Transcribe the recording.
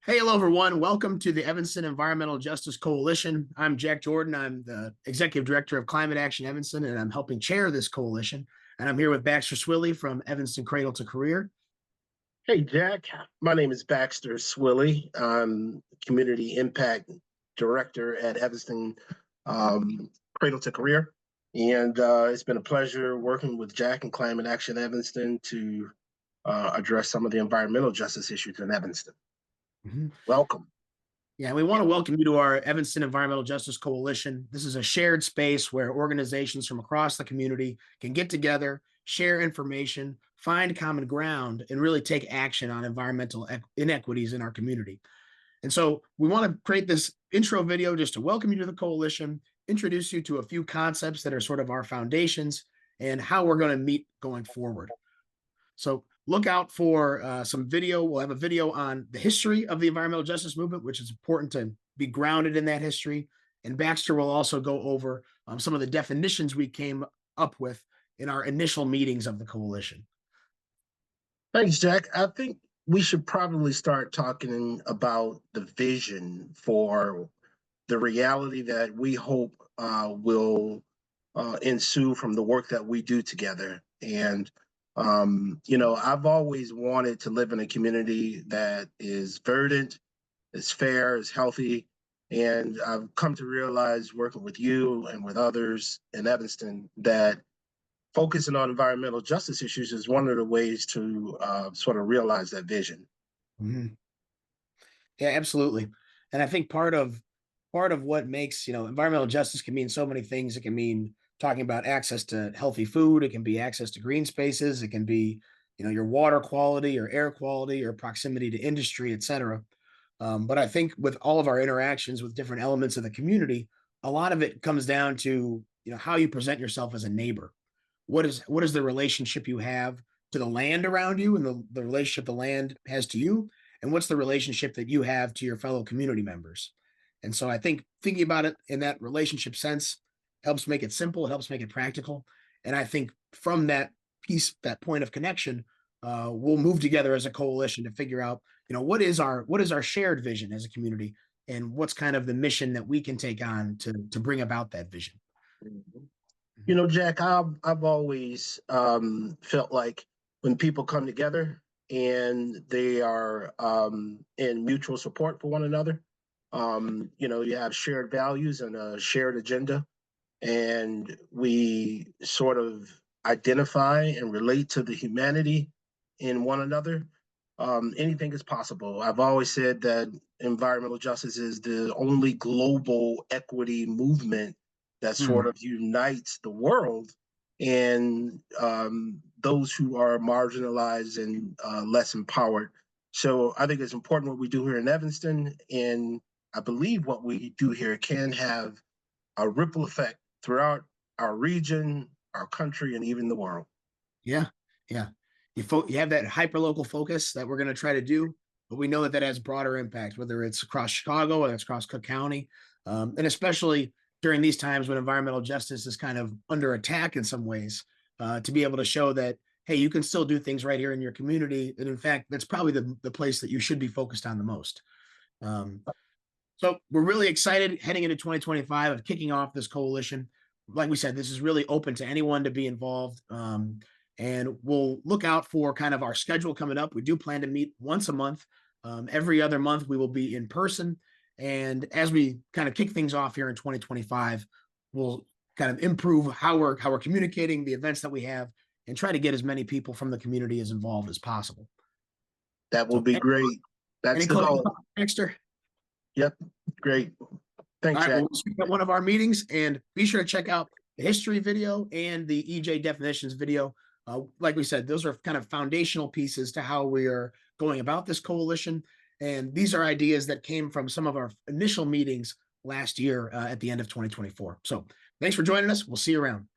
Hey, hello, everyone. Welcome to the Evanston Environmental Justice Coalition. I'm Jack Jordan. I'm the Executive Director of Climate Action Evanston, and I'm helping chair this coalition. And I'm here with Baxter Swilley from Evanston Cradle to Career. Hey, Jack. My name is Baxter Swilley. I'm Community Impact Director at Evanston Cradle to Career. And it's been a pleasure working with Jack and Climate Action Evanston to address some of the environmental justice issues in Evanston. Mhm. Welcome. Yeah, we want to welcome you to our Evanston Environmental Justice Coalition. This is a shared space where organizations from across the community can get together, share information, find common ground, and really take action on environmental inequities in our community. And so we want to create this intro video just to welcome you to the coalition, introduce you to a few concepts that are sort of our foundations, and how we're going to meet going forward. So look out for some video. We'll have a video on the history of the environmental justice movement, which is important to be grounded in that history. And Baxter will also go over some of the definitions we came up with in our initial meetings of the coalition. Thanks, Jack. I think we should probably start talking about the vision for the reality that we hope will ensue from the work that we do together. And I've always wanted to live in a community that is verdant, is fair, is healthy. And I've come to realize working with you and with others in Evanston that focusing on environmental justice issues is one of the ways to sort of realize that vision. Mm-hmm. Yeah, absolutely. And I think part of what makes, environmental justice can mean so many things. It can mean talking about access to healthy food, it can be access to green spaces, it can be, your water quality or air quality or proximity to industry, et cetera. But I think with all of our interactions with different elements of the community, a lot of it comes down to, how you present yourself as a neighbor. What is the relationship you have to the land around you and the relationship the land has to you? And what's the relationship that you have to your fellow community members? And so I think thinking about it in that relationship sense helps make it simple, it helps make it practical. And I think from that piece, that point of connection, we'll move together as a coalition to figure out, what is our shared vision as a community, and what's kind of the mission that we can take on to bring about that vision. You know, Jack, I've always felt like when people come together and they are in mutual support for one another, you have shared values and a shared agenda, and we sort of identify and relate to the humanity in one another. Anything is possible. I've always said that environmental justice is the only global equity movement that sort Hmm. of unites the world and those who are marginalized and less empowered. So I think it's important what we do here in Evanston, and I believe what we do here can have a ripple effect throughout our region, our country, and even the world. Yeah, yeah. You have that hyper local focus that we're going to try to do, but we know that that has broader impact, whether it's across Chicago, whether it's across Cook County, and especially during these times when environmental justice is kind of under attack in some ways, to be able to show that, hey, you can still do things right here in your community, and in fact, that's probably the place that you should be focused on the most. Um, so we're really excited heading into 2025 of kicking off this coalition. Like we said, this is really open to anyone to be involved. And we'll look out for kind of our schedule coming up. We do plan to meet once a month. Every other month, we will be in person. And as we kind of kick things off here in 2025, we'll kind of improve how we're communicating the events that we have and try to get as many people from the community as involved as possible. That will So, be great. That's any the closing goal. thoughts, Dexter? Yep, great. All Thanks, right, Jack. well, we'll speak at one of our meetings, and be sure to check out the history video and the EJ definitions video. Like we said, those are kind of foundational pieces to how we are going about this coalition. And these are ideas that came from some of our initial meetings last year at the end of 2024. So thanks for joining us. We'll see you around.